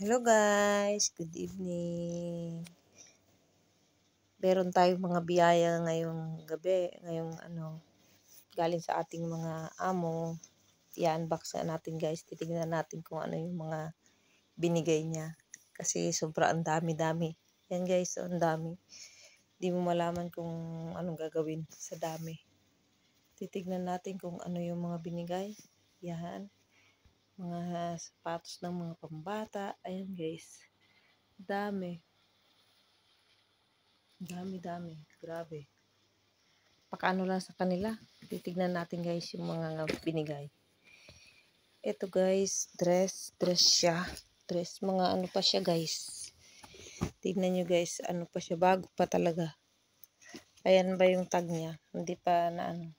Hello guys, good evening. Meron tayong mga biyaya ngayong gabi, galing sa ating mga amo. I-unbox nga natin guys, titignan natin kung ano yung mga binigay niya. Kasi sobrang dami-dami. Yan guys, ang dami. Di mo malaman kung anong gagawin sa dami. Titignan natin kung ano yung mga binigay. Yan. Mga sapatos ng mga pambata. Ayan guys. Dami. Dami. Grabe. Pakaano lang sa kanila. Titignan natin guys yung mga binigay. Ito guys, dress siya. Dress, mga ano pa siya guys. Tignan nyo guys, ano pa siya. Bago pa talaga. Ayan ba yung tag niya? Hindi pa na ano.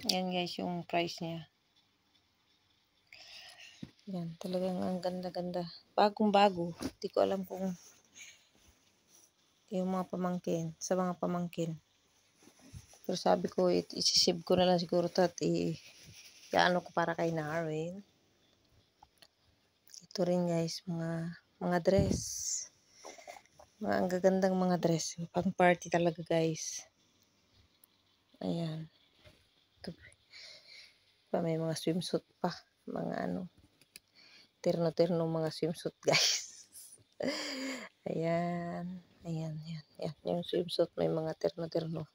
Ayan guys yung price niya. Yan, talagang ang ganda-ganda. Bagong-bago. Hindi ko alam kung yung mga pamangkin, sa mga pamangkin. Pero sabi ko, isisave ko na lang siguro ito at i-ano ko para kay Naren. Ito rin guys, mga dress. Mga ang gagandang mga dress. Pang party talaga guys. Ayan. Ito pa, may mga swimsuit pa. Mga ano, terno-terno mga swimsuit guys. Ayan. Yan. Yung swimsuit may mga terno-terno.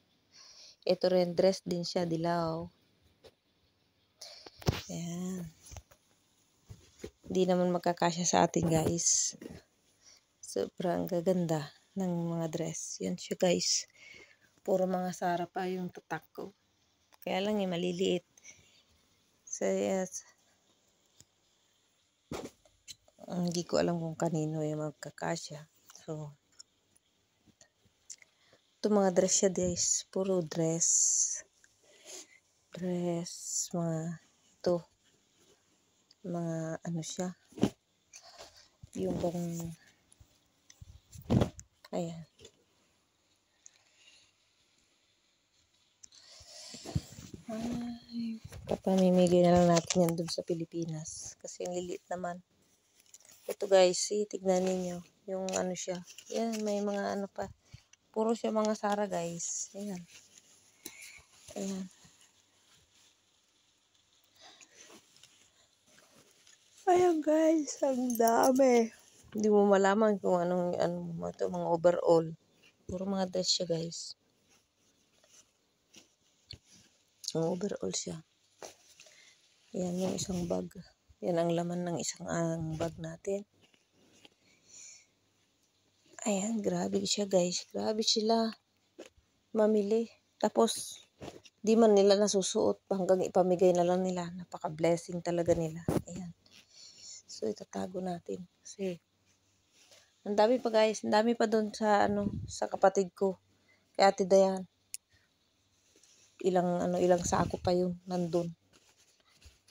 Ito rin, dress din siya, dilaw. Ayan. Hindi naman magkakasya sa atin guys. Sobrang gaganda ng mga dress. Yan siya guys. Puro mga Zara pa yung tatak ko. Kaya lang maliliit. So yes. Hindi ko alam kung kanino yung magkakasya. So, ito mga dress siya guys. Puro dress. Ito. Mga ano siya. Yung bang, ayan. Ay, papamimigay na lang natin yan dun sa Pilipinas. Kasi liliit naman. Ito guys, tignan ninyo. Yung ano siya. Yan, may mga ano pa. Puro siya mga Zara guys. Ayan. Ayan guys, ang dami. Hindi mo malaman kung ito, mga overall. Puro mga dress siya guys. Ang overall siya. Ayan yung isang bag. Yan ang laman ng isang bag natin. Ayan, grabe siya guys. Grabe sila mamili. Tapos, di man nila nasusuot. Hanggang ipamigay na lang nila. Napaka-blessing talaga nila. Ayan. So, itatago natin. Kasi, ang dami pa guys. Ang dami pa doon sa kapatid ko. Kay Ate Dayan. Ilang sako pa yun nandun.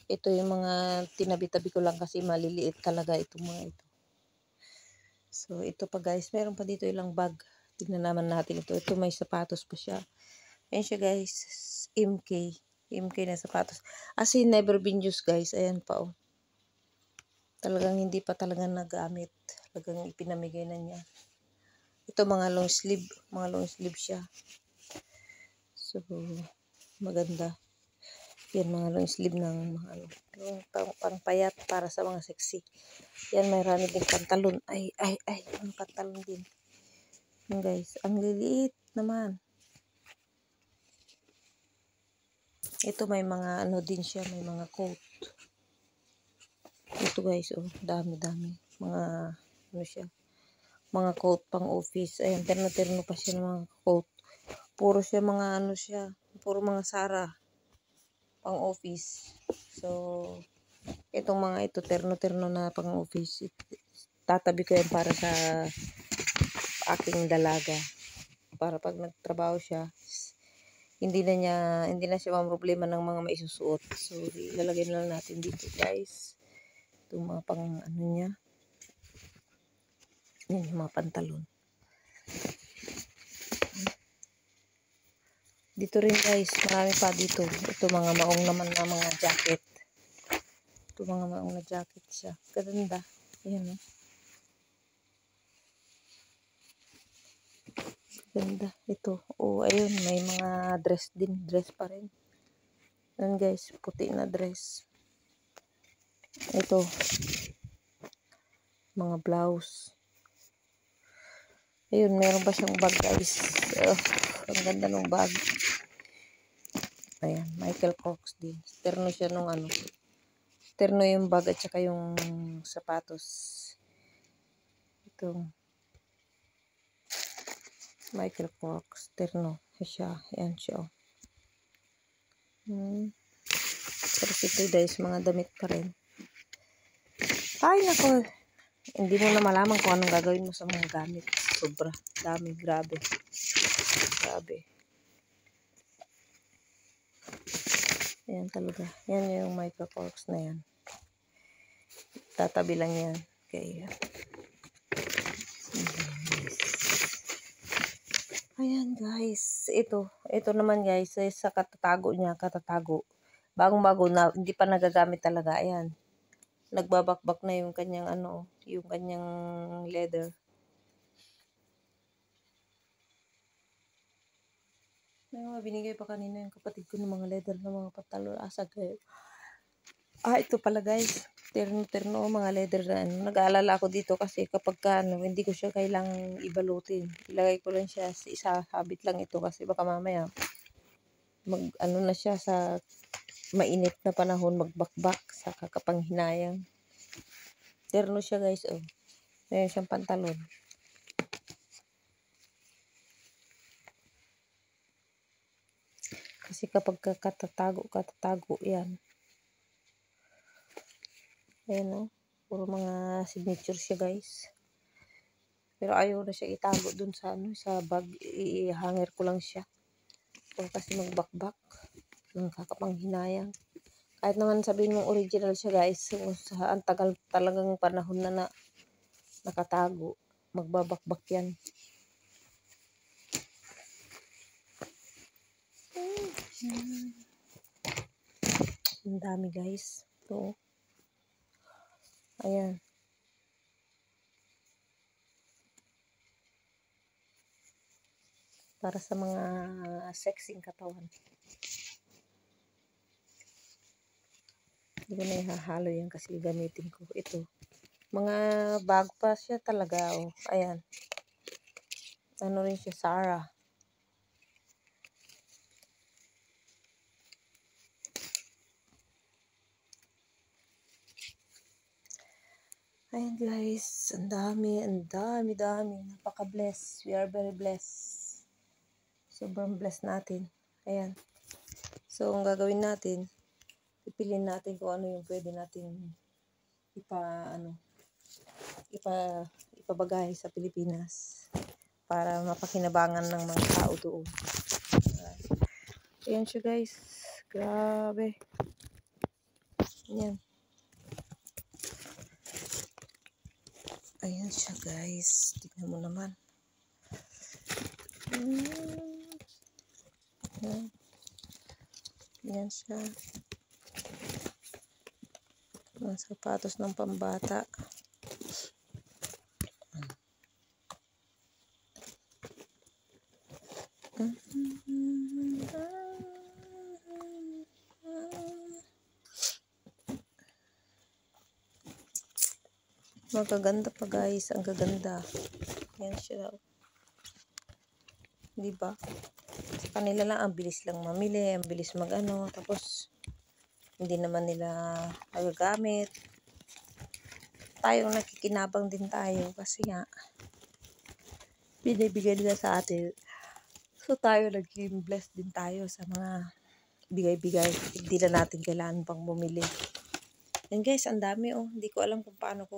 Ito yung mga tinabi-tabi ko lang kasi maliliit talaga itong mga ito. So, ito pa guys. Meron pa dito ilang bag. Tignan naman natin ito. Ito may sapatos pa siya. Ayan siya guys. MK na sapatos. As in, never been used guys. Ayan pa oh. Talagang hindi pa talaga nagamit. Talagang ipinamigay na niya. Ito mga long sleeve. Mga long sleeve siya. So, maganda. Yan mga long sleeve ng mga yung pangpayat para sa mga sexy. Yan, mayroon din pantalon. Ay, yung pantalon din. Yan guys, ang liliit naman. Ito may mga din siya, may mga coat. Ito guys, oh, dami. Mga siya. Mga coat pang office. Ayan, terno pa siya ng mga coat. Puro siya mga siya. Puro mga Zara pang office. So, itong mga ito, terno na pang office. Tatabi ko yan para sa aking dalaga. Para pag nagtrabaho siya, hindi na siya mamroblema ng mga maisusuot. So, ilalagay na lang natin dito guys. Itong mga pang niya. Yan yung mga pantalon. Dito rin guys, marami pa dito. Ito mga maong naman na mga jacket. Ito mga maong na jacket siya. Ganda. Ayan o. Ganda. Ito. Oh, ayun. May mga dress din. Dress pa rin. Ayan guys. Puti na dress. Ito. Mga blouse. Ayun. Meron pa siyang bag guys. Ang ganda ng bag. Ayan. Michael Kors din. Terno siya nung ano. Terno yung bag at saka yung sapatos. Ito. Michael Kors. Terno. Siya. Ayan siya. Tapos ito guys, mga damit pa rin. Ay nako. Hindi mo na malaman kung anong gagawin mo sa mga gamit. Sobra. Dami. Grabe. Grabe. Ayan talaga. Yan yung Michael Kors na yan. Tatabi lang yan. Okay. Ayan guys. Ito naman guys. Sa katatago niya. Katatago. Bagong-bago na. Hindi pa nagagamit talaga. Ayan. Nagbabakbak na yung kanyang ano. Yung kanyang leather. May mga binigay pa kanina yung kapatid ko ng mga leather na mga pantalon. Asag kayo. Ito pala guys. Terno, mga leather na ano. Nag-aalala ako dito kasi kapag ano, hindi ko siya kailangang ibalutin. Ilagay ko lang siya sa isa. Habit lang ito kasi baka mamaya ano na siya sa mainit na panahon magbakbak sa kakapanghinayang. Terno siya guys. Oh. Mayroon siyang pantalon. Kasi kapag katatago yan. Ayan o. Puro mga signature siya guys. Pero ayaw na siya itago dun sa ano, sa bag. I-hanger ko lang siya. Kung kasi magbakbak. Ang kakapanghinayang. Kahit naman sabihin mong original siya guys. So, sa ang tagal talagang panahon na nakatago. Magbabakbak yan. Ang dami guys. Ito. Ayan. Para sa mga sexing katawan. Hindi ko na ihahalo yan kasi gamitin ko. Ito. Mga bago pa siya talaga. Oh. Ayan. Ano rin siya, Sarah. Ayan guys, ang dami. Napaka-blessed. We are very blessed. Sobrang blessed natin. Ayan. So, ang gagawin natin, pipiliin natin kung ano yung pwede natin ipabagay sa Pilipinas para mapakinabangan ng mga tao doon. Ayan siya guys. Grabe. Ayan. Ayan siya guys. Tignan mo naman. Ayan siya. Mga sapatos ng pambata. Magaganda pa guys. Ang gaganda. Ayan siya. Diba? Sa kanila lang, ang bilis lang mamili. Ang bilis mag-ano. Tapos, hindi naman nila magagamit. Tayong nakikinabang din tayo. Kasi nga, binibigay nila sa atin. So, tayo naging blessed din tayo sa mga bigay-bigay. Hindi na natin kailangan pang bumili. And guys, ang dami oh. Hindi ko alam kung paano ko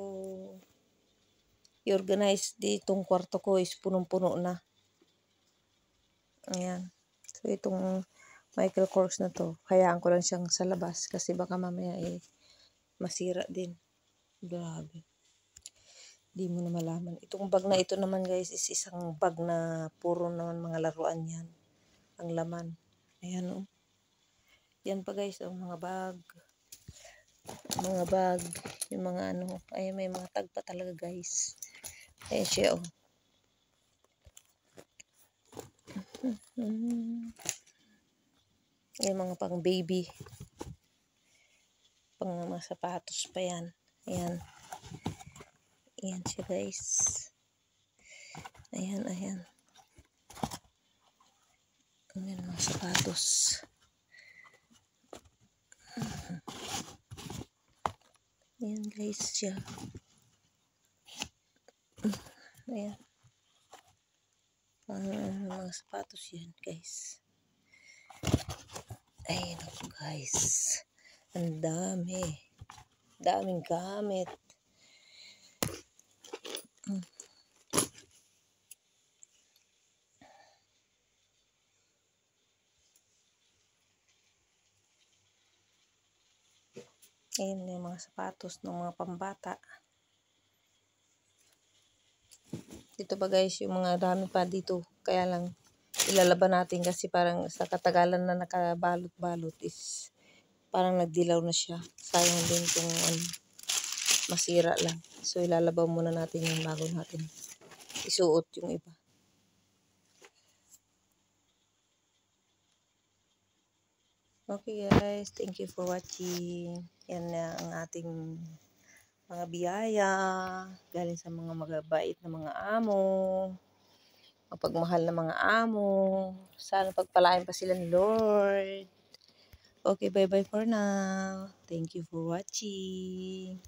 i-organize ditong kwarto ko is punong-puno na. Ayan. So, itong Michael Kors na to, hayaan ko lang siyang sa labas kasi baka mamaya masira din. Grabe. Hindi mo na malaman. Itong bag na ito naman guys is isang bag na puro naman mga laruan yan. Ang laman. Ayan o. Yan pa guys, oh, mga bag. Mga bag. Yung mga ano. Ayan, may mga tag pa talaga guys. Ayan siya oh. Yung mga pang baby. Pang mga sapatos pa yan. Ayan. Ayan siya guys. Ayan, ayan. Ayan mga sapatos. Ayan guys siya. Ayan. Mga sapatos yan guys. Ayan ako guys. Ang dami. Daming gamit. Ayan yung mga sapatos ng mga pambata. Dito pa guys, yung mga dami pa dito. Kaya lang, ilalaban natin kasi parang sa katagalan na nakabalot-balot is parang nagdilaw na siya. Sayang din kung ano, masira lang. So ilalaban muna natin yung bago natin isuot yung iba. Okay guys, thank you for watching. Yan na ang ating mga biyaya galing sa mga magabait na mga amo, mapagmahal na mga amo. Sana pagpalain pa sila ni Lord. Okay, bye bye for now. Thank you for watching.